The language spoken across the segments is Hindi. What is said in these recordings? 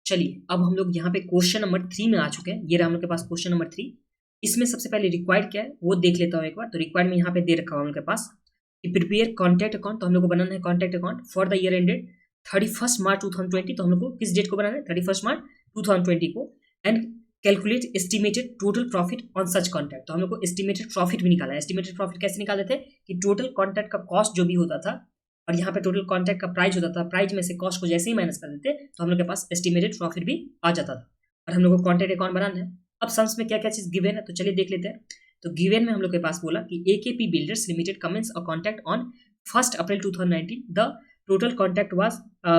चलिए अब हम लोग यहाँ पे क्वेश्चन नंबर 3 में आ चुके हैं। ये रहा हम लोग के पास क्वेश्चन नंबर 3। इसमें सबसे पहले रिक्वायर्ड क्या है वो देख लेता हूँ एक बार। तो रिक्वायर्ड में यहाँ पे दे रखा हुआ हम लोग के पास कि प्रिपेयर कॉन्टैक्ट अकाउंट। तो हम लोग को बनाना है contact account for the year ended 31 March 2020। तो हम लोग को किस डेट को बनाना है? 31 मार्च 2020 को। And calculate estimated total profit on such contact. तो हम लोग को एस्टिमेटेड प्रॉफिट भी निकालना है। एस्टिमेटेड प्रॉफिट कैसे निकाले थे कि टोटल कॉन्टैक्ट का कॉस्ट जो भी होता था और यहाँ पे टोटल कॉन्टैक्ट का प्राइस होता था, प्राइस में से कॉस्ट को जैसे ही माइनस कर देते तो हम लोग के पास एस्टिमेटेड प्रॉफिट भी आ जाता था। और हम लोग को कॉन्टैक्ट अकाउंट बनाना है। अब सम्स में क्या क्या चीज गिवन है तो चलिए देख लेते हैं। तो गिवन में हम लोग के पास बोला कि AKP builders limited commence a contact on 1 April 2019। The total contact was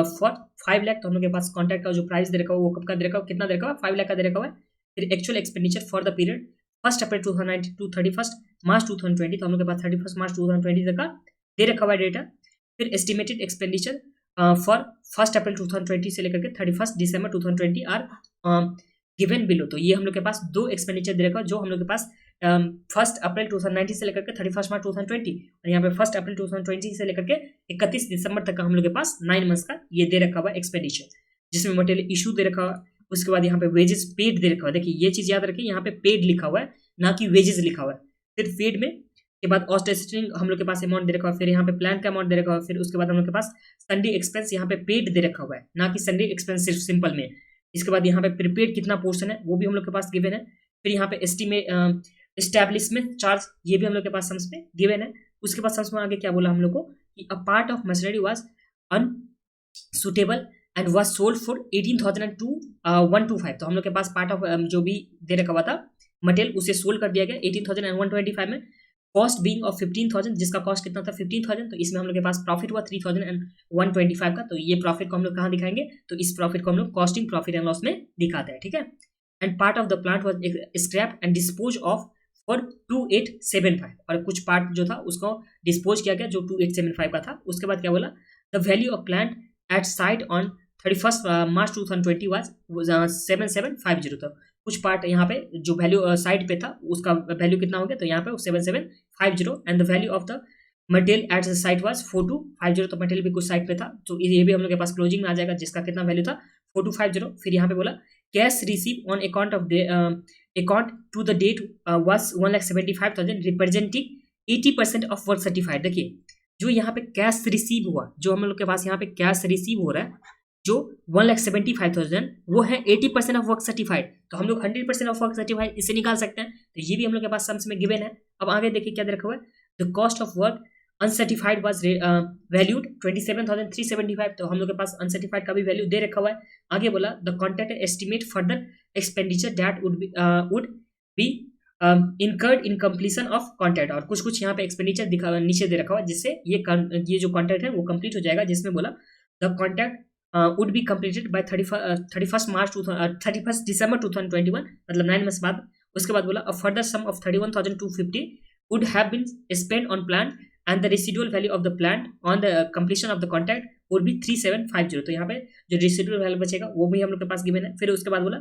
for 5 lakh. तो हम लोग के पास कॉन्टैक्ट का जो प्राइस दे रखा है वो कब का दे रखा है, कितना दे रखा है? 5 लाख का दे रखा है। फिर actual expenditure for the period 1 April 2019 to 31 March 2020। तो हम लोग के पास 31 मार्च 2020 तक का दे रखा हुआ डेटा। फिर एस्टिमेटेड एक्सपेंडिचर फॉर 1 अप्रैल 2020 से लेकर के 31 दिसंबर 2020 आर गिवन बिलो। तो ये हम लोग के पास दो एक्सपेंडिचर दे रखा है जो हम लोग के पास 1 अप्रैल 2019 से लेकर के 31 मार्च 2020 और यहाँ पे 1 अप्रैल 2020 से लेकर के 31 दिसंबर तक का हम लोग के पास 9 मंथ्स का ये दे रखा हुआ एक्सपेंडिचर, जिसमें मटेरियल इशू दे रखा हुआ। उसके बाद यहाँ पे वेजेस पेड दे रखा हुआ। देखिए ये चीज याद रखिए, यहाँ पे पेड लिखा हुआ है ना कि वेजेस लिखा हुआ है। फिर पेड में के बाद ऑस्टेस्टिंग हम लोग के पास अमाउंट दे रखा हुआ। फिर यहाँ पे प्लान का अमाउंट दे रखा हुआ। फिर उसके बाद हम लोग के पास संडे एक्सपेंस यहाँ पे पेड दे रखा हुआ है, ना कि संडे एक्सपेंस सिर्फ सिंपल में। इसके बाद यहाँ पे प्रीपेड कितना पोर्शन है वो भी हम लोग के पास गिवन है। फिर यहाँ पे एस्टिमेट एस्टैब्लिशमेंट चार्ज ये भी हम लोग के पास सम्स में गिवन है। उसके बाद सम्स में आगे क्या बोला हम लोग को कि a part of machinery was unsuitable and was sold for 18,125। तो हम लोग के पास पार्ट ऑफ जो भी दे रखा हुआ था मटेरियल उसे सोल्ड कर दिया गया 18,125 में। कॉस्ट बीइंग ऑफ 15,000, जिसका कॉस्ट कितना था 15,000। तो इसमें हम लोग के पास प्रॉफिट हुआ 3,125 का। तो ये प्रॉफिट को हम लोग कहाँ दिखाएंगे? तो इस प्रॉफिट को हम लोग कॉस्टिंग प्रॉफिट एंड लॉस में दिखाते हैं, ठीक है। And part of the plant was scrap and dispose of for 2875। और कुछ पार्ट जो था उसको डिस्पोज किया गया जो 2875 का था। उसके बाद क्या बोला? The value of plant at site on 31 March 2020 was 7750। तो कुछ पार्ट यहाँ पे जो वैल्यू साइड पे था उसका वैल्यू कितना हो गया? तो यहाँ पे 7750। And the value of the material at the site was 4250। तो मटेरियल भी कुछ साइड पे था तो ये भी हम लोग के पास क्लोजिंग में आ जाएगा, जिसका कितना वैल्यू था 4250। फिर यहाँ पे बोला cash receive on account to the date was 1,75,000 representing 80% of work certified. देखिए जो यहाँ पे कैश रिसीव हुआ, जो हम लोग के पास यहाँ पे कैश रिसीव हो रहा है जो 1,75,000 वो है 80% ऑफ वर्क सर्टिफाइड। तो हम लोग 100% ऑफ वर्क सर्टिफाइड इसे निकाल सकते हैं। तो ये भी हम लोग के पास सम्स में गिवन है। अब आगे देखिए क्या दे रखा हुआ है? The cost of work uncertified was valued 27,375। तो हम लोग के पास अनसर्टिफाइड का भी वैल्यू दे रखा हुआ है। आगे बोला the contractor estimate further expenditure that would be incurred in completion of contract. और कुछ कुछ यहाँ पे एक्सपेंडिचर नीचे दे रखा हुआ है जिससे ये जो कॉन्ट्रैक्ट है वो कंप्लीट हो जाएगा, जिसमें बोला the contract would be completed by 31st December 2021, मतलब 9 months बाद। उसके बाद बोला a further sum of 31,250 would have been spent on plant and the residual value of the plant on the completion of the contract would be 3750। तो यहाँ पे जो residual value बचेगा वो भी हम लोग के पास गिवन है। फिर उसके बाद बोला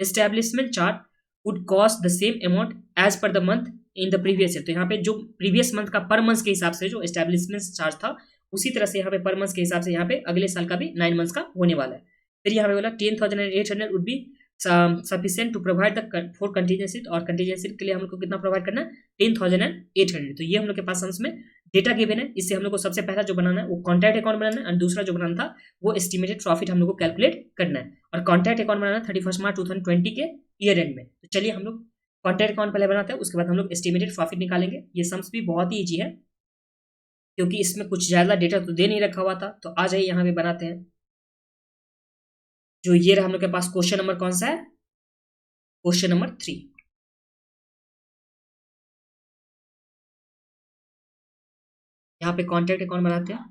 establishment charge would cost the same amount as per the month in the previous year। तो यहाँ पे जो previous month का per month के हिसाब से जो establishment charge था उसी तरह से यहाँ पे पर मंथ के हिसाब से यहाँ पे अगले साल का भी 9 मंथ्स का होने वाला है। फिर यहाँ पे बोला 10,800 would be sufficient to provide the for contingency. और कंटीजेंसी के लिए हम लोग को कितना प्रोवाइड करना है? 10,800। तो ये हम लोग के पास सम्स में डेटा गिवन है। इससे हम लोग को सबसे पहला जो बनाना है वो कॉन्ट्रैक्ट अकाउंट बनाना है और दूसरा जो बनाना था वो एस्टिमेटेड प्रॉफिट हम लोग को कैलकुलेट करना है। और कॉन्ट्रैक्ट अकाउंट बनाना 31 मार्च 2020 के ईयर एंड में। तो चलिए हम लोग कॉन्ट्रैक्ट अकाउंट पहले बनाते हैं, उसके बाद हम लोग एस्टिमेटेड प्रॉफिट निकालेंगे। ये सम्स भी बहुत ही ईजी है क्योंकि इसमें कुछ ज्यादा डेटा तो दे नहीं रखा हुआ था। तो आ जाइए यहाँ पे बनाते हैं। जो ये रहा हम लोग के पास क्वेश्चन नंबर कौन सा है? Question number 3। यहाँ पे कॉन्ट्रैक्ट अकाउंट बनाते हैं।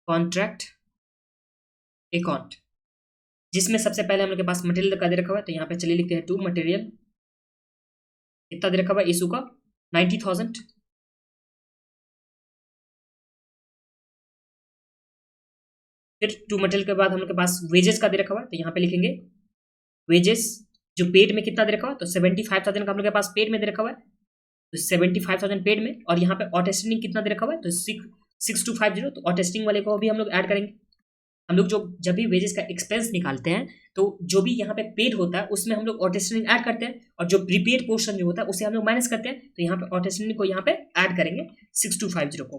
कॉन्ट्रैक्ट अकाउंट जिसमें सबसे पहले हम लोग के पास मटेरियल का दे रखा हुआ है। तो यहाँ पे चलिए लिखते हैं टू मटेरियल कितना दे रखा हुआ है इशू का 90,000। फिर टू मटेरियल के बाद हम लोग के पास वेजेस का दे रखा हुआ है। तो यहाँ पे लिखेंगे वेजेस जो पेड में कितना दे रखा हुआ है? तो 75,000 का हम लोग के पास पेड में दे रखा हुआ है। तो 75,000 पेड में। और यहाँ पे ऑटोस्टेंडिंग कितना दे रखा हुआ है? तो 6250, तो और टेस्टिंग वाले को भी हम लोग ऐड करेंगे। हम लोग जो जब भी वेजेस का एक्सपेंस निकालते हैं तो जो भी यहाँ पे पेड होता है उसमें हम लोग ऑटेस्टिंग ऐड करते हैं, और जो प्रीपेड पोर्शन जो होता है उसे हम लोग माइनस करते हैं। तो यहाँ पे ऑटेस्टिंग को यहाँ पे ऐड करेंगे 6250 को,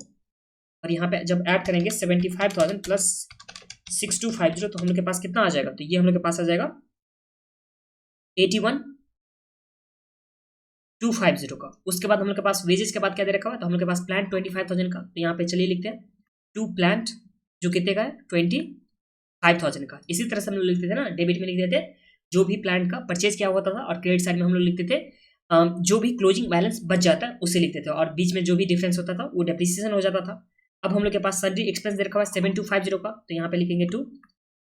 और यहाँ पे जब ऐड करेंगे 75,000 प्लस 6250, तो हम लोग के पास कितना आ जाएगा, तो ये हम लोग के पास आ जाएगा 81,250 का। उसके बाद हम लोग के पास वेजेस के बाद क्या दे रखा हुआ है, तो हम लोग के पास प्लांट 25,000 का, तो यहाँ पे चलिए लिखते हैं टू प्लांट जो कितने का है 25,000 का। इसी तरह से हम लोग लिखते थे ना, डेबिट में लिख देते जो भी प्लांट का परचेज किया होता था, और क्रेडिट साइड में हम लोग लिखते थे जो भी क्लोजिंग बैलेंस बच जाता है उसे लिखते थे, और बीच में जो भी डिफरेंस होता था वो डेप्रिसिएशन हो जाता था। अब हम लोग के पास सन्ड्री एक्सपेंस दे रखा हुआ है 7250 का, तो यहाँ पे लिखेंगे टू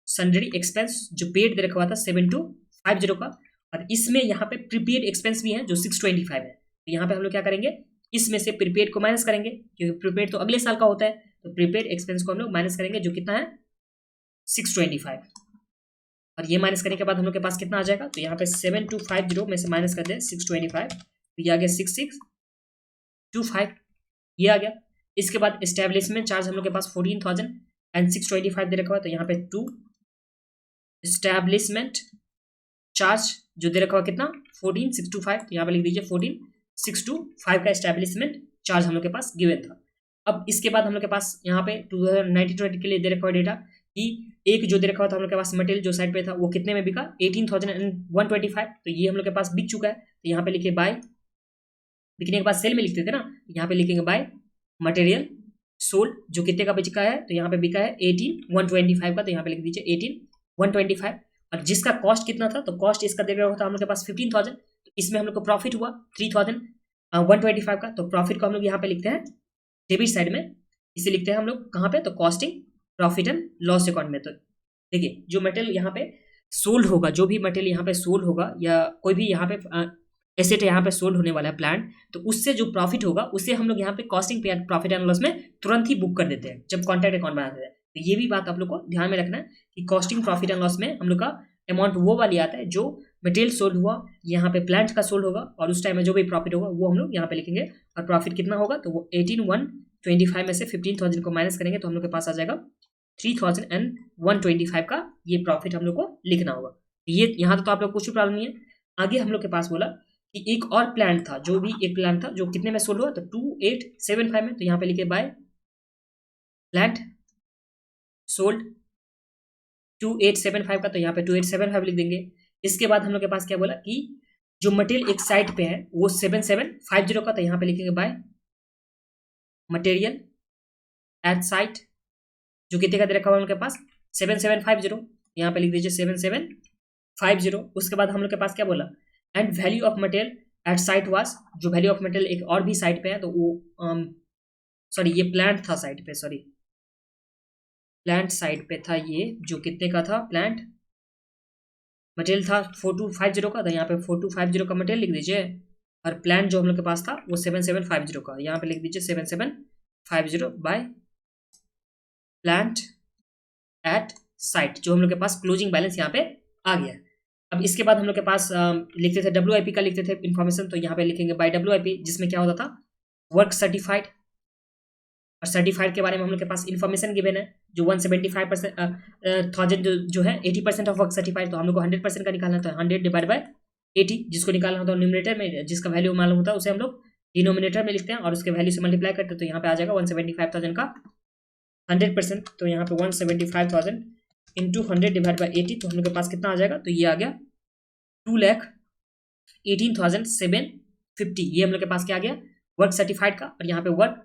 सन्ड्री एक्सपेंस जो पेड दे रखा हुआ था 7250 का, और इसमें यहाँ पे प्रीपेड एक्सपेंस भी है जो 625 है। तो यहाँ पे हम लोग क्या करेंगे, इसमें से प्रीपेड को माइनस करेंगे, क्योंकि प्रीपेड तो अगले साल का होता है, तो प्रीपेड एक्सपेंस को हम लोग माइनस करेंगे जो कितना है 625, और ये माइनस करने के बाद हम लोग के पास कितना आ जाएगा, तो यहाँ पे 7250 में से माइनस कर दें 625, तो ये आ गया 6625, ये आ गया। इसके बाद एस्टेब्लिशमेंट चार्ज हम लोग के पास 14,000 एंड 625 दे रखा हुआ है, तो यहाँ पे टू एस्टेब्लिशमेंट चार्ज जो दे रखा हुआ कितना 14,625, तो यहाँ पे लिख दीजिए 14,625 का एस्टेब्लिशमेंट चार्ज हम लोग के पास गिवन था। अब इसके बाद हम लोग के पास यहाँ पे 2019-20 के लिए दे रखा हुआ डेटा कि एक जो दे रखा हुआ था हम लोग के पास मटेरियल जो साइड पे था वो कितने में बिका 18,125, तो ये हम लोग के पास बिक चुका है। तो यहाँ पे लिखिए बाय, बिकने के बाद सेल में लिखते थे ना, यहाँ पे लिखेंगे बाय मटेरियल सोल्ड जो कितने का बिका है, तो यहाँ पे बिका है 18,125 का, तो यहाँ पे लिख दीजिए 18,125, और जिसका कॉस्ट कितना था, तो कॉस्ट इसका दे रखा हुआ था हम लोग के पास 15,000, तो इसमें हम लोग को प्रॉफिट हुआ 3,125 का, तो प्रॉफिट को हम लोग यहाँ पे लिखते हैं डेबिट साइड में, इसे लिखते हैं हम लोग कहाँ पे, तो costing profit and loss account में। तो देखिए जो मटेरियल यहाँ पे सोल्ड होगा, जो भी मटेरियल यहाँ पे सोल्ड होगा, या कोई भी यहाँ पे एसेट यहाँ पे सोल्ड होने वाला है प्लांट, तो उससे जो प्रॉफिट होगा उसे हम लोग यहाँ पे कॉस्टिंग पे प्रॉफिट एंड लॉस में तुरंत ही बुक कर देते हैं जब कॉन्ट्रैक्ट अकाउंट बनाते हैं। तो ये भी बात आप लोग को ध्यान में रखना है कि कॉस्टिंग प्रॉफिट एंड लॉस में हम लोग का अमाउंट वो वाली आता है जो मटेरियल सोल्ड हुआ, यहाँ पे प्लांट का सोल्ड होगा, और उस टाइम में जो भी प्रॉफिट होगा वो हम लोग यहाँ पे लिखेंगे, और प्रॉफिट कितना होगा, तो वो 18,125 में से 15,000 को माइनस करेंगे, तो हम लोग के पास आ जाएगा 3,125 का ये प्रॉफिट हम लोग को लिखना होगा। ये यहाँ तो आप लोग कुछ भी प्रॉब्लम नहीं है। आगे हम लोग के पास बोला कि एक और प्लांट था, जो भी एक प्लांट था जो कितने में सोल्ड हुआ, तो 2875 में, तो यहाँ पे लिखे बाय प्लांट सोल्ड 2875 का, तो यहाँ पे 2875 लिख देंगे। इसके बाद हम लोग के पास क्या बोला कि जो मटेरियल एक साइट पे है वो 7750 का, तो यहाँ पे लिखेंगे बाय मटेरियल एट साइट जो कितने का दे रखा हुआ उनके पास 7750, यहाँ पे लिख दीजिए 7750। उसके बाद हम लोग के पास क्या बोला, and value of material at site was, जो वैल्यू ऑफ मटेरियल एक और भी साइट पे है, तो वो सॉरी ये प्लांट था साइट पे, सॉरी प्लांट साइट पे था, ये जो कितने का था प्लांट मटेरियल था 4250 का, तो यहाँ पे 4250 का मटेरियल लिख दीजिए, और प्लांट जो हम लोग के पास था वो 7750 का, यहाँ पे लिख दीजिए 7750 बाय प्लांट एट साइट, जो हम लोग के पास क्लोजिंग बैलेंस यहाँ पे आ गया। अब इसके बाद हम लोग के पास लिखते थे WIP का लिखते थे इन्फॉर्मेशन, तो यहाँ पे लिखेंगे बाय WIP, जिसमें क्या होता था वर्क सर्टिफाइड, और सर्टिफाइड के बारे में हम लोग के पास इन्फॉर्मेशन गिवन है, जो 175,000 जो है 80% ऑफ वर्क सर्टिफाइड, तो हम लोग को 100% का निकालना था, 100 डिवाइड बाय 80, जिसको निकालना होता है न्यूमरेटर में, जिसका वैल्यू मालूम होता है उसे हम लोग डिनोमिनेटर में लिखते हैं, और उसके वैल्यू से मल्टीप्लाई करते हैं, तो यहाँ पे आ जाएगा 175,000 का 100%, तो यहाँ पे 175,000 इंटू 100 डिवाइड बाई 80, तो हम लोग के पास कितना आ जाएगा, तो ये आ गया 2,18,750, ये हम लोग के पास क्या आ गया वर्क सर्टिफाइड का, और यहाँ पे वर्क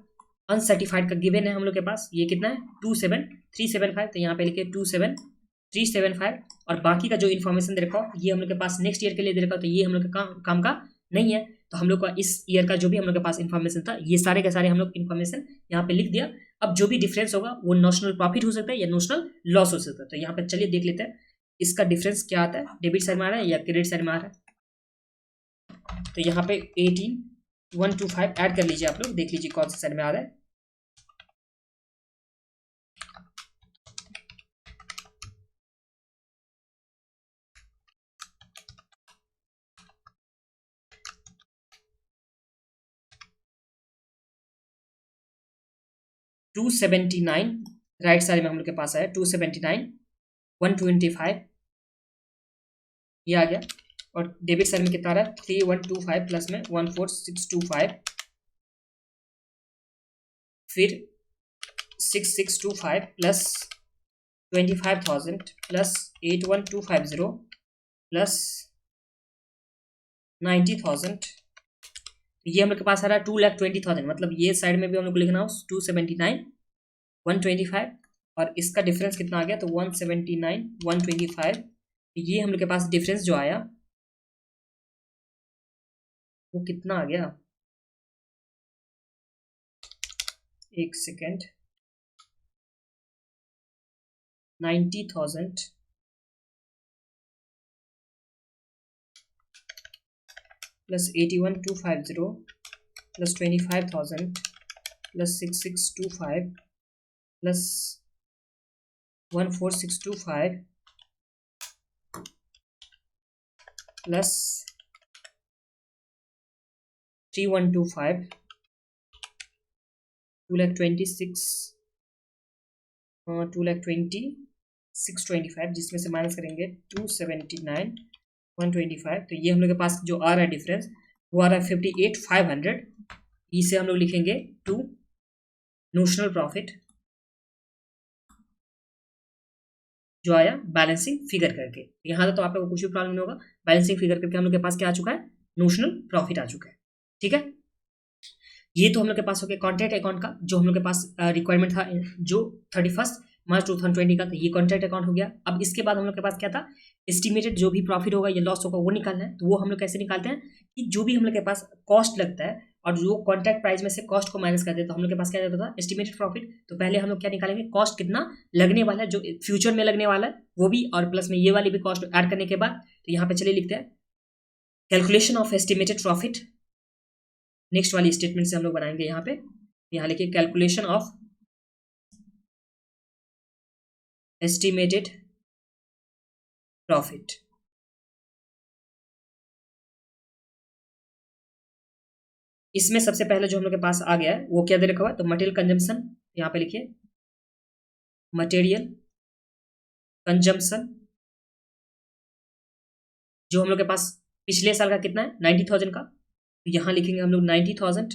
अनसर्टिफाइड का गिवन है हम लोग के पास, ये कितना है 27,375, तो यहाँ पे लिखे 27,375, और बाकी का जो इन्फॉर्मेशन दे रखा हो ये हम लोग के पास नेक्स्ट ईयर के लिए दे रखा हो, तो ये हम लोग के काम का नहीं है, तो हम लोग का इस ईयर का जो भी हम लोग के पास इन्फॉर्मेशन था ये सारे के सारे हम लोग इन्फॉर्मेशन यहाँ पे लिख दिया। अब जो भी डिफरेंस होगा वो नोशनल प्रॉफिट हो सकता है या नोशनल लॉस हो सकता है, तो यहाँ पे चलिए देख लेते हैं इसका डिफरेंस क्या आता है, डेबिट साइड में आ रहा है या क्रेडिट साइड में आ रहा है। तो यहाँ पे 18,125 ऐड कर लीजिए, आप लोग देख लीजिए कौन सा साइड में आ रहा है। 279, राइट साइड में हम लोग के पास आया 279, 125 ये आ गया, और डेबिट साइड में कितना आ रहा है 3125 प्लस में 14625, फिर 6625 प्लस 25,000 प्लस 81,250 प्लस 90,000, ये हम लोग के पास आ रहा है 2,20,000। मतलब ये साइड में भी हम लोग को लिखना हो 279, 125, और इसका डिफरेंस कितना आ गया तो 179, 125। ये हम लोग के पास डिफरेंस जो आया वो कितना आ गया, एक second, 90,000 plus 81,250 plus 25,000 plus 6625 plus 14625 plus 3125, 2,26,2,26,25, जिसमें से माइनस करेंगे 279, 125, तो ये हम लोग के पास जो आ रहा है डिफरेंस वो आ रहा है 58,500। इसे हम लोग लिखेंगे टू नोशनल प्रॉफिट जो आया बैलेंसिंग फिगर करके। यहाँ तक तो आप लोगों को कुछ भी प्रॉब्लम नहीं होगा, बैलेंसिंग फिगर करके हम लोग के पास क्या आ चुका है, नोशनल प्रॉफिट आ चुका है। ठीक है, ये तो हम लोग के पास हो गया कॉन्ट्रैक्ट अकाउंट का, जो हम लोग के पास रिक्वायरमेंट था जो 31 मार्च 2020 का, तो ये कॉन्ट्रैक्ट अकाउंट हो गया। अब इसके बाद हम लोग के पास क्या था, एस्टिमेटेड जो भी प्रॉफिट होगा या लॉस होगा वो निकालना है। तो वो हम लोग कैसे निकालते हैं कि जो भी हम लोग के पास कॉस्ट लगता है और जो कॉन्ट्रैक्ट प्राइस में से कॉस्ट को माइनस करते हैं, तो हम लोग के पास क्या जाता था एस्टिमेटेड प्रॉफिट। तो पहले हम लोग क्या निकालेंगे, कॉस्ट कितना लगने वाला है जो फ्यूचर में लगने वाला है वो भी, और प्लस में ये वाली भी कॉस्ट ऐड करने के बाद, तो यहाँ पे चलिए लिखते हैं calculation of estimated profit. Next वाली स्टेटमेंट से हम लोग बनाएंगे यहाँ पे, यहाँ लिखिए कैलकुलेशन ऑफ एस्टिमेटेड प्रॉफिट। इसमें सबसे पहले जो हम लोग के पास आ गया है वो क्या दे रखा हुआ है, तो मटेरियल कंजम्पशन, यहाँ पे लिखिए मटेरियल कंजम्पशन, जो हम लोग के पास पिछले साल का कितना है 90,000 का, तो यहाँ लिखेंगे हम लोग 90,000।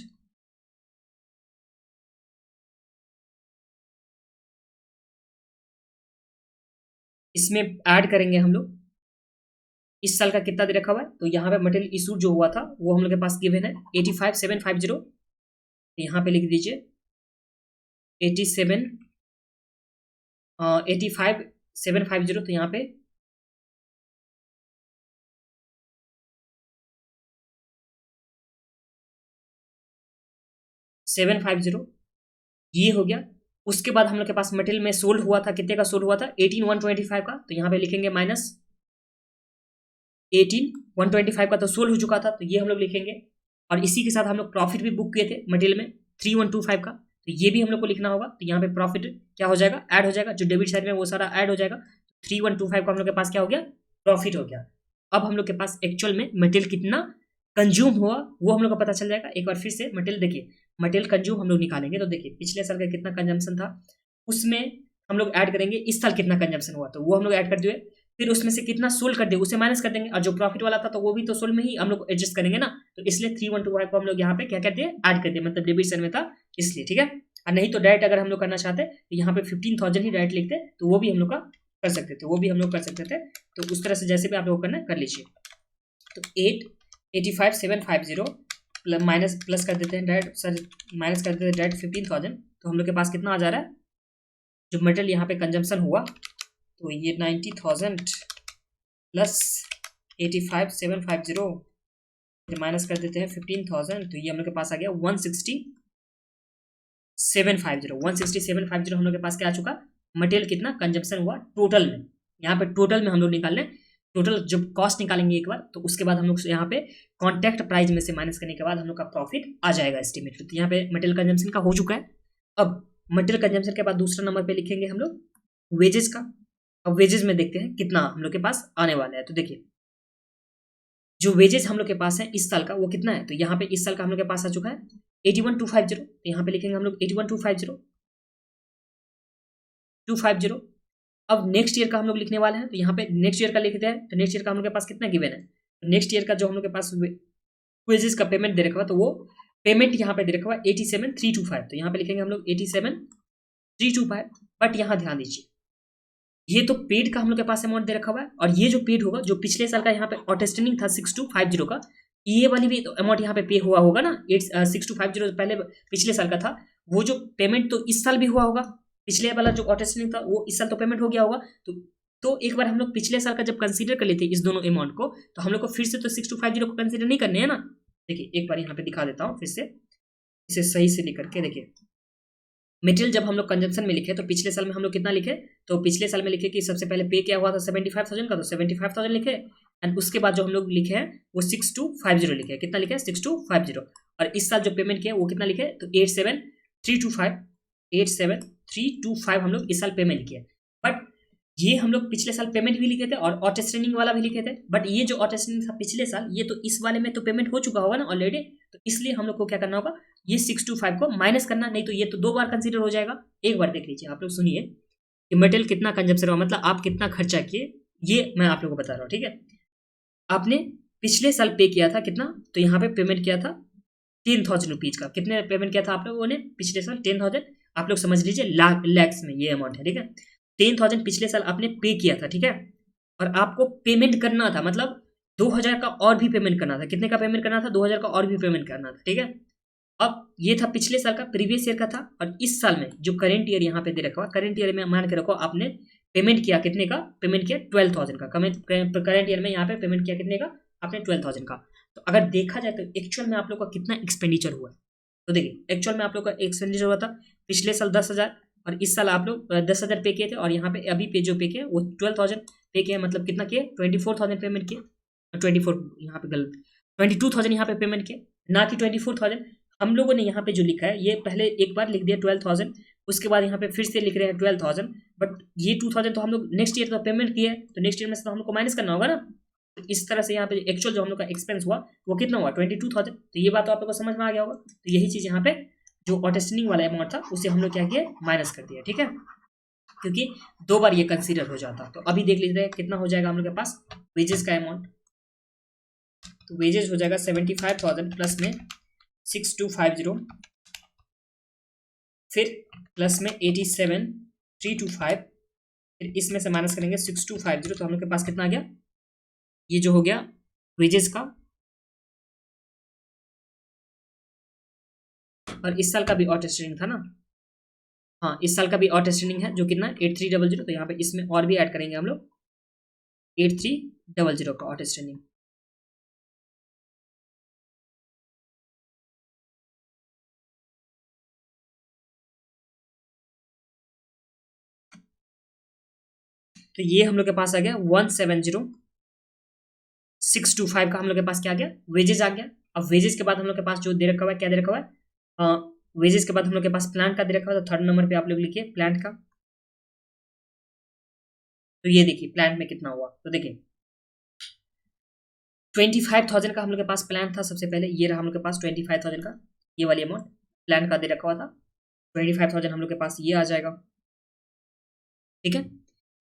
इसमें ऐड करेंगे हम लोग इस साल का कितना दे रखा हुआ है, तो यहाँ पे मटेरियल इशू जो हुआ था वो हम लोग के पास गिवन है 85,750, तो यहाँ पे लिख दीजिए 85,750, तो यहाँ पे 750 ये हो गया। उसके बाद हम लोग के पास मटेरियल में सोल्ड हुआ था, कितने का सोल्ड हुआ था 18,125 का, तो यहाँ पे लिखेंगे माइनस 18,125 का तो सोल्ड हो चुका था, तो ये हम लोग लिखेंगे। और इसी के साथ हम लोग प्रॉफिट भी बुक किए थे मटेरियल में 3,125 का, तो ये भी हम लोग को लिखना होगा। तो यहाँ पे प्रॉफिट क्या हो जाएगा, ऐड हो जाएगा, जो डेबिट साइड में वो सारा ऐड हो जाएगा। 3,125 का हम लोग के पास क्या हो गया, प्रॉफिट हो गया। अब हम लोग के पास एक्चुअल में मटेरियल कितना कंज्यूम हुआ वो हम लोग को पता चल जाएगा। एक बार फिर से मटेरियल देखिए, मटेरियल कंज्यूम हम लोग निकालेंगे, तो देखिए पिछले साल का कितना कंजम्पशन था उसमें हम लोग ऐड करेंगे इस साल कितना कंजम्पशन हुआ, तो वो हम लोग ऐड कर दिए, फिर उसमें से कितना सोल्ड कर दे उसे माइनस कर देंगे, और जो प्रॉफिट वाला था तो वो भी तो सोल्ड में ही हम लोग एडजस्ट करेंगे ना, तो इसलिए 3,125 को हम लोग यहाँ पे क्या करते हैं, ऐड कर दिए, मतलब डेबिट साइड में था इसलिए। ठीक है, और नहीं तो डायरेक्ट अगर हम लोग करना चाहते तो यहाँ पे 15,000 ही डायरेक्ट लिखते, तो वो भी हम लोग का कर सकते थे, वो भी हम लोग कर सकते थे। तो उस तरह से जैसे भी आप लोग करना कर लीजिए। तो 85,750 माइनस प्लस कर देते हैं डायरेक्ट, सर माइनस कर देते हैं डायरेक्ट 15,000, तो हम लोग के पास कितना आ जा रहा है, जो मटेरियल यहाँ पे कंजम्पशन हुआ तो ये 90,000 प्लस 85,750 माइनस कर देते हैं 15,000, तो ये हम लोग के पास आ गया 16750। 16750 हम लोग के पास क्या आ चुका, मटेरियल कितना कंजम्पशन हुआ टोटल में। यहाँ पे टोटल में हम लोग निकाल लें, टोटल जब कॉस्ट निकालेंगे एक बार, तो उसके बाद हम लोग यहाँ पे कॉन्ट्रैक्ट प्राइस में से माइनस करने के बाद हम लोग का प्रॉफिट आ जाएगा एस्टिमेट। तो यहाँ पे मटेरियल कंजम्पशन का हो चुका है। अब मटेरियल कंजम्पशन के बाद दूसरा नंबर पे लिखेंगे हम लोग वेजेस का। अब वेजेस में देखते हैं कितना हम लोग के पास आने वाला है। तो देखिए जो वेजेस हम लोग के पास है इस साल का वो कितना है, तो यहाँ पे इस साल का हम लोग के पास आ चुका है 81,250, तो यहाँ पे लिखेंगे हम लोग 81,250 250। अब नेक्स्ट ईयर का हम लोग लिखने वाले हैं, तो यहाँ पे नेक्स्ट ईयर का लिखते हैं। तो नेक्स्ट ईयर का हम लोग के पास कितना गिवन है, तो नेक्स्ट ईयर का जो हम लोग के पास वेजेस का पेमेंट दे रखा हुआ, तो वो पेमेंट यहाँ पे दे रखा हुआ 87,325। तो यहाँ पे लिखेंगे हम लोग 87,325। बट यहाँ ध्यान दीजिए, ये तो पेड का हम लोग के पास अमाउंट दे रखा हुआ है, और ये जो पेड होगा, जो पिछले साल का यहाँ पे आउटस्टैंडिंग था 6250 का, ये वाली भी तो अमाउंट यहाँ पे पे हुआ होगा ना। 6250 पहले पिछले साल का था, वो जो पेमेंट तो इस साल भी हुआ होगा। पिछले वाला जो आउटस्टैंडिंग था वो इस साल तो पेमेंट हो गया होगा। तो एक बार हम लोग पिछले साल का जब कंसीडर कर लेते इस दोनों अमाउंट को, तो हम लोग को फिर से तो 6250 को कंसीडर नहीं करने हैं ना। देखिए एक बार यहाँ पे दिखा देता हूँ फिर से, इसे सही से लिख करके। देखिए मटेरियल जब हम लोग कंजम्पशन में लिखे, तो पिछले साल में हम लोग कितना लिखे, तो पिछले साल में लिखे कि सबसे पहले पे क्या हुआ था 75,000 का, तो 75,000 लिखे। एंड उसके बाद जो हम लोग लिखे हैं वो 6250 लिखे हैं। कितना लिखे हैं 6250। और इस साल जो पेमेंट किया वो कितना लिखे, तो 87,325 हम लोग इस साल पेमेंट किया। बट ये हम लोग पिछले साल पेमेंट भी लिखे थे और आउटस्टैंडिंग वाला भी लिखे थे। बट ये जो आउटस्टैंडिंग था पिछले साल, ये तो इस वाले में तो पेमेंट हो चुका होगा ना ऑलरेडी। तो इसलिए हम लोग को क्या करना होगा, ये 625 को माइनस करना, नहीं तो ये तो 2 बार कंसीडर हो जाएगा। एक बार देख लीजिए आप लोग, सुनिए कि मटेरियल कितना कंजम्पशन हुआ, मतलब आप कितना खर्चा किए, ये मैं आप लोगों को बता रहा हूँ। ठीक है, आपने पिछले साल पे किया था कितना, तो यहाँ पे पेमेंट किया था 10,000 रुपीज का। कितने पेमेंट किया था आप लोगों ने पिछले साल, 10,000। आप लोग समझ लीजिए लैक्स में ये अमाउंट है। ठीक है, 10,000 पिछले साल आपने पे किया था। ठीक है, और आपको पेमेंट करना था, मतलब 2,000 का और भी पेमेंट करना था। कितने का पेमेंट करना था, 2,000 का और भी पेमेंट करना था। ठीक है, अब ये था पिछले साल का, प्रीवियस ईयर का था। और इस साल में जो करंट ईयर यहाँ पे दे रखा हुआ, करंट ईयर में मान के रखो आपने पेमेंट किया कितने का, पेमेंट किया 12,000 का। करंट ईयर में यहाँ पे पेमेंट किया कितने का आपने, 12,000 का। तो अगर देखा जाए तो एक्चुअल में आप लोग का कितना एक्सपेंडिचर हुआ है, तो देखिए एक्चुअल में आप लोग का एक्सपेंडिचर हुआ था पिछले साल 10,000, और इस साल आप लोग 10,000 पे किए थे। और यहाँ पे अभी पे जो पे किए वो 12,000 पे किए, मतलब कितना किए 24,000 पेमेंट किए। 24 यहाँ पे गलत, 22,000 यहाँ पे पेमेंट किए, ना कि 24,000। हम लोगों ने यहाँ पे जो लिखा है, ये पहले एक बार लिख दिया 12,000, उसके बाद यहाँ पे फिर से लिख रहे हैं 12,000। बट ये 2,000 तो हम लोग नेक्स्ट ईयर का पेमेंट किए, तो नेक्स्ट ईयर में से तो हम लोग को माइनस करना होगा ना। तो इस तरह से यहाँ पे एक्चुअल जो हम लोग का एक्सपेंस हुआ वो कितना हुआ 22,000। तो ये बात तो आप लोग को समझ में आ गया होगा। तो यही चीज़ यहाँ पे जो आउटस्टैंडिंग वाला अमाउंट था उसे हम लोग क्या किया, माइनस कर दिया। ठीक है, क्योंकि 2 बार ये कंसीडर हो जाता। तो अभी देख लीजिए कितना हो जाएगा हम लोग के पास वेजेस का अमाउंट। तो वेजेस हो जाएगा 75,000 प्लस में 6250, फिर प्लस में 87,325, फिर इसमें से माइनस करेंगे 6250। तो हम लोग के पास कितना आ गया, ये जो हो गया वेजेस का। और इस साल का भी आउटस्टैंडिंग था ना, हाँ इस साल का भी आउटस्टैंडिंग है जो कितना 8300। तो यहाँ पे इसमें और भी ऐड करेंगे हम लोग 8300 का आउटस्टैंडिंग। तो ये हम लोग के पास आ गया 170,625 का हम लोग के पास क्या आ गया, वेजेस आ गया। अब वेजेस के बाद हम लोग के पास जो दे रखा हुआ है, क्या दे रखा हुआ है, वेजेस के बाद हम लोग के पास प्लांट का दे रखा हुआ है। तो 3rd नंबर पे आप लोग लिखिए प्लांट का। तो ये देखिए प्लांट में कितना हुआ, तो देखिए 25,000 का हम लोग के पास प्लान था। सबसे पहले ये रहा हम लोग के पास 25,000 का, ये वाली अमाउंट प्लान का दे रखा हुआ था। 25,000 हम लोग के पास ये आ जाएगा। ठीक है,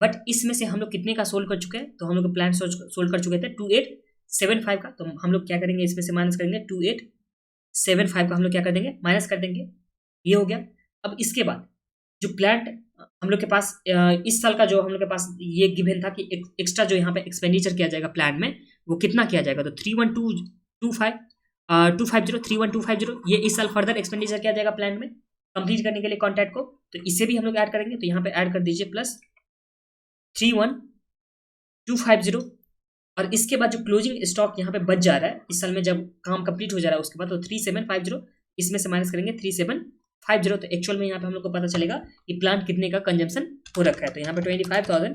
बट इसमें से हम लोग कितने का सोल्व कर चुके हैं, तो हम लोग प्लान सोल्व कर चुके थे 2875 का। तो हम लोग क्या करेंगे, इसमें से माइनस करेंगे 2875 का हम लोग क्या कर देंगे, माइनस कर देंगे। ये हो गया। अब इसके बाद जो प्लांट हम लोग के पास इस साल का जो हम लोग के पास ये गिवन था कि एक्स्ट्रा जो यहाँ पे एक्सपेंडिचर किया जाएगा प्लांट में, वो कितना किया जाएगा, तो 31250 ये इस साल फर्दर एक्सपेंडिचर किया जाएगा प्लांट में कंप्लीट करने के लिए कॉन्ट्रैक्ट को। तो इसे भी हम लोग ऐड करेंगे। तो यहाँ पे ऐड कर दीजिए प्लस 31250। और इसके बाद जो क्लोजिंग स्टॉक यहाँ पे बच जा रहा है इस साल में, जब काम कंप्लीट हो जा रहा है उसके बाद, तो 3750 इसमें से माइनस करेंगे 3750। तो एक्चुअल में यहाँ पे हम लोग को पता चलेगा कि प्लांट कितने का कंजम्पशन हो रखा है। तो यहाँ पे 25,000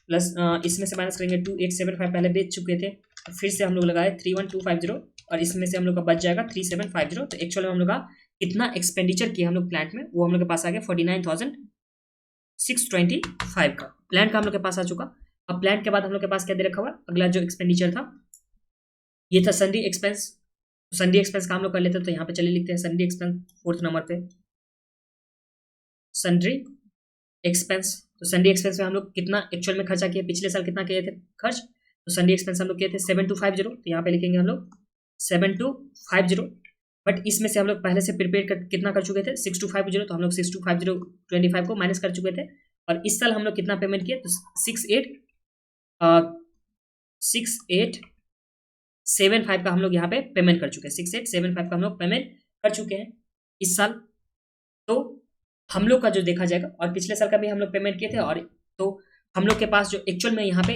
प्लस इसमें से माइनस करेंगे 2875 पहले बेच चुके थे, तो फिर से हम लोग लगाए 31250 और इसमें से हम लोग का बच जाएगा 3750। तो एक्चुअल में हम लोग का कितना एक्सपेंडिचर किया हम लोग प्लांट में, वो हम लोग के पास आ गया 49,625 का प्लांट का हम लोग के पास आ चुका। अब प्लांट के बाद हम लोग के पास क्या दे रखा हुआ, अगला जो एक्सपेंडिचर था ये था सन्डी एक्सपेंस। सन्डी एक्सपेंस का हम लोग कर लेते हैं। तो यहाँ पे चलिए लिखते हैं सन्डी एक्सपेंस 4th नंबर पे, सन्ड्री एक्सपेंस, तो सन्डे एक्सपेंस में हम लोग कितना एक्चुअल में खर्चा किया, पिछले साल कितना किए थे खर्च, तो सन्डे एक्सपेंस हम लोग किए थे 7250, तो यहाँ पे लिखेंगे हम लोग 7250, बट इसमें से हम लोग पहले से प्रिपेयर कर कितना कर चुके थे 6250, तो हम लोग 6250 को माइनस कर चुके थे, और इस साल हम लोग कितना पेमेंट किए, तो 6875 का हम लोग यहाँ पे पेमेंट कर चुके हैं, 6875 का हम लोग पेमेंट कर चुके हैं इस साल। तो हम लोग का जो देखा जाएगा, और पिछले साल का भी हम लोग पेमेंट किए थे, और तो हम लोग के पास जो एक्चुअल में यहाँ पे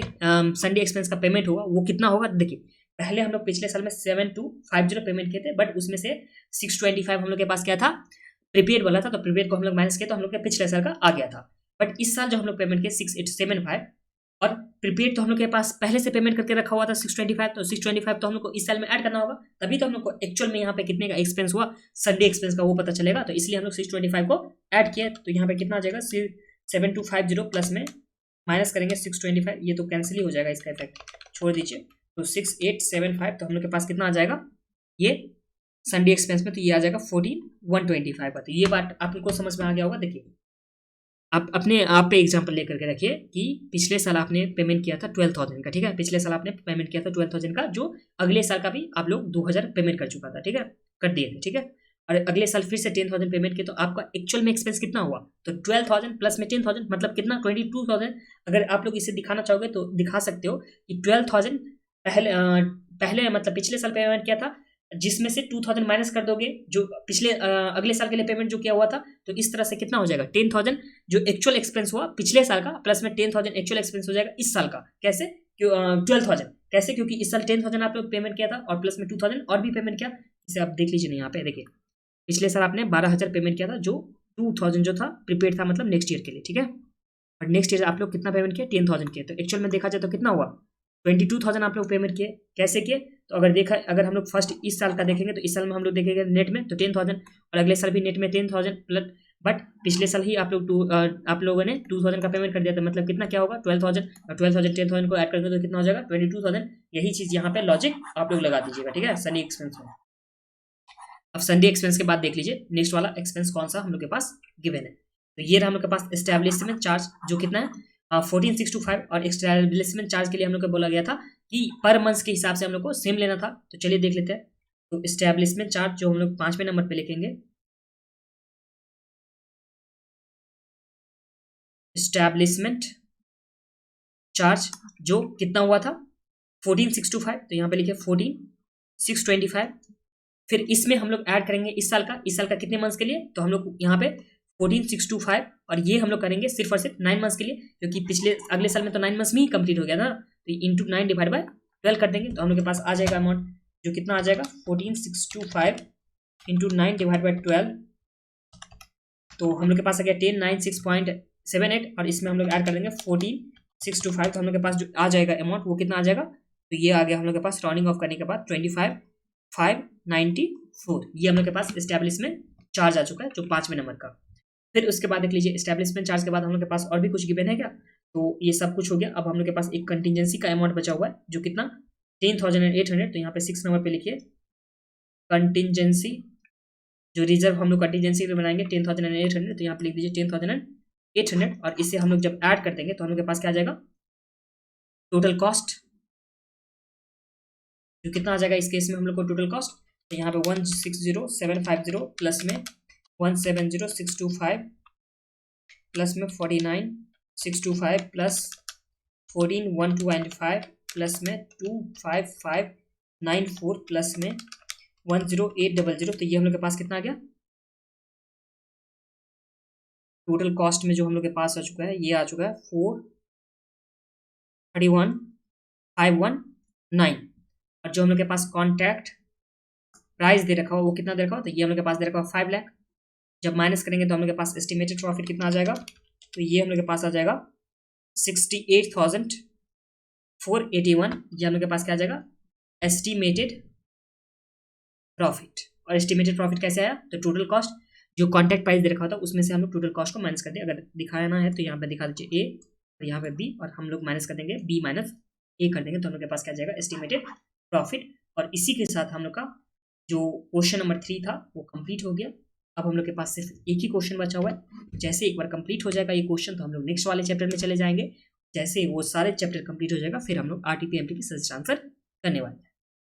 संडे एक्सपेंस का पेमेंट होगा वो कितना होगा, देखिए पहले हम लोग पिछले साल में 7250 पेमेंट किए थे, बट उसमें से 625 हम लोग के पास क्या था, प्रीपेड वाला था, तो प्रीपेड को हम लोग माइनस किया तो हम लोग के पिछले साल का आ गया था। बट इस साल जो हम लोग पेमेंट किए 6875, और प्रीपेड तो हम लोग के पास पहले से पेमेंट करके रखा हुआ था 625, तो 625 तो हम लोग को इस साल में ऐड करना होगा, तभी तो हम लोग को एक्चुअल में यहाँ पे कितने का एक्सपेंस हुआ संडे एक्सपेंस का वो पता चलेगा, तो इसलिए हम लोग 625 को ऐड किया, तो यहाँ पे कितना आ जाएगा 7250 प्लस में माइनस करेंगे 625, ये तो कैंसिल ही हो जाएगा, इसका इफेक्ट छोड़ दीजिए, तो 6875, तो हम लोग के पास कितना आ जाएगा ये संडे एक्सपेंस में, तो ये आ जाएगा 14125 का। तो ये बात आपको समझ में आ गया होगा। देखिए आप अपने आप पे एग्जांपल लेकर के रखिए कि पिछले साल आपने पेमेंट किया था 12,000 का, ठीक है, पिछले साल आपने पेमेंट किया था 12,000 का, जो अगले साल का भी आप लोग 2,000 पेमेंट कर चुका था, ठीक है, कर दिए थे, ठीक है, और अगले साल फिर से 10,000 पेमेंट किया, तो आपका एक्चुअल में एक्सपेंस कितना हुआ, तो 12,000 प्लस में 10,000 मतलब कितना 22,000। अगर आप लोग इसे दिखाना चाहोगे तो दिखा सकते हो कि 12,000 पहले मतलब पिछले साल पेमेंट किया था, जिसमें से 2,000 माइनस कर दोगे जो पिछले अगले साल के लिए पेमेंट जो किया हुआ था, तो इस तरह से कितना हो जाएगा 10,000 जो एक्चुअल एक्सपेंस हुआ पिछले साल का, प्लस में 10,000 एक्चुअल एक्सपेंस हो जाएगा इस साल का। कैसे, 12,000 कैसे, क्योंकि इस साल 10,000 आप लोग पेमेंट किया था और प्लस में 2,000 और भी पेमेंट किया, इसे आप देख लीजिए। यहाँ पे देखिए पिछले साल आपने 12,000 पेमेंट किया था, जो 2,000 जो था प्रीपेड था, मतलब नेक्स्ट ईयर के लिए, ठीक है, और नेक्स्ट ईयर आप लोग कितना पेमेंट किया 10,000 किया, तो एक्चुअल में देखा जाए तो कितना हुआ 22,000 आप लोग पेमेंट किए। कैसे किए, तो अगर हम लोग फर्स्ट इस साल का देखेंगे, तो इस साल में हम लोग देखेंगे नेट में तो 10,000, और अगले साल भी नेट में 10,000 प्लस, बट पिछले साल ही आप लोगों ने 2,000 का पेमेंट कर दिया था, मतलब कितना क्या होगा 12,000, और 12,000 10,000 को ऐड करके तो कितना हो जाएगा 22,000। यही चीज यहाँ पे लॉजिक आप लोग लगा दीजिएगा, ठीक है, संडे एक्सपेंस में। अब संडे एक्सपेंस के बाद देख लीजिए नेक्स्ट वाला एक्सपेंस कौन सा हम लोग के पास गिवन है, तो ये रहा हम लोग के पास एस्टेब्लिशमेंट चार्ज, जो कितना है 14,625, और एस्टेब्लिशमेंट चार्ज के लिए हम लोग को बोला गया था कि पर मंथ के हिसाब से हम लोग को सेम लेना था, तो चलिए देख लेते हैं। तो एस्टेब्लिशमेंट चार्ज जो हम लोग 5वें नंबर पे लिखेंगे, एस्टेब्लिशमेंट चार्ज जो कितना हुआ था 14,625, तो यहाँ पे लिखे 14,625, फिर इसमें हम लोग ऐड करेंगे इस साल का कितने मंथ्स के लिए, तो हम लोग यहाँ पे 14,625, और ये हम लोग करेंगे सिर्फ और सिर्फ 9 मंथ्स के लिए, क्योंकि पिछले अगले साल में तो 9 मंथ्स में ही कंप्लीट हो गया था, तो इंटू 9 डिवाइड बाय 12 कर देंगे, तो हम लोग के पास आ जाएगा अमाउंट जो कितना आ जाएगा 14,625 इंटू 9 डिवाइड बाई 12, तो हम लोग के पास आ गया 1096.78, और इसमें हम लोग ऐड कर देंगे 14,625, तो हम लोग के पास जो आ जाएगा अमाउंट वो कितना आ जाएगा, तो ये आ गया हम लोग के पास राउंडिंग ऑफ करने के बाद 25,594, ये हम लोग के पास एस्टेब्लिशमेंट चार्ज आ चुका है जो 5वें नंबर का। फिर उसके बाद देख लीजिए एस्टेब्लिशमेंट चार्ज के बाद हम लोग के पास और भी कुछ गिवन है क्या, तो ये सब कुछ हो गया। अब हम लोग के पास एक कंटिजेंसी का अमाउंट बचा हुआ है जो कितना 10,800, तो यहाँ पे 6 नंबर पे लिखिए कंटिजेंसी, जो रिजर्व हम लोग कंटिजेंसी पे बनाएंगे 10,800, तो यहाँ पे लिख दीजिए 10,800, और इसे हम लोग जब ऐड कर देंगे तो हम लोग के पास क्या आ जाएगा टोटल कॉस्ट, जो कितना आ जाएगा इस केस में हम लोग को टोटल कॉस्ट, तो यहाँ पे 160,750 प्लस में 170,625 प्लस में 49,625 प्लस 14,125 प्लस में 25594 प्लस में 10800, तो ये हम लोग के पास कितना आ गया टोटल कॉस्ट में जो हम लोग के पास आ चुका है, ये आ चुका है 431,519, और जो हम लोग के पास कॉन्ट्रैक्ट प्राइस दे रखा हो वो कितना दे रखा हो, तो ये हम लोग के पास दे रखा हो 5 लाख। जब माइनस करेंगे तो हम लोग के पास एस्टिमेटेड प्रॉफिट कितना आ जाएगा, तो ये हम लोग के पास आ जाएगा 68,481, ये हम लोग के पास क्या आ जाएगा एस्टिमेटेड प्रॉफिट। और एस्टिमेटेड प्रॉफिट कैसे आया, तो टोटल कॉस्ट जो कॉन्ट्रैक्ट प्राइस दे रखा होता है उसमें से हम लोग टोटल कॉस्ट को माइनस कर दें, अगर दिखाना है तो यहाँ पे दिखा दीजिए ए और यहाँ पे बी, और हम लोग माइनस कर देंगे बी माइनस ए कर देंगे, तो हम लोग के पास क्या आ जाएगा एस्टिमेटेड प्रॉफिट। और इसी के साथ हम लोग का जो क्वेश्चन नंबर 3 था वो कंप्लीट हो गया। अब हम लोग के पास सिर्फ एक ही क्वेश्चन बचा हुआ है। जैसे एक बार कंप्लीट हो जाएगा ये क्वेश्चन तो हम लोग नेक्स्ट वाले चैप्टर में चले जाएंगे। जैसे वो सारे चैप्टर कंप्लीट हो जाएगा फिर हम लोग RTP MTP सजेस्ट आंसर करने वाले हैं।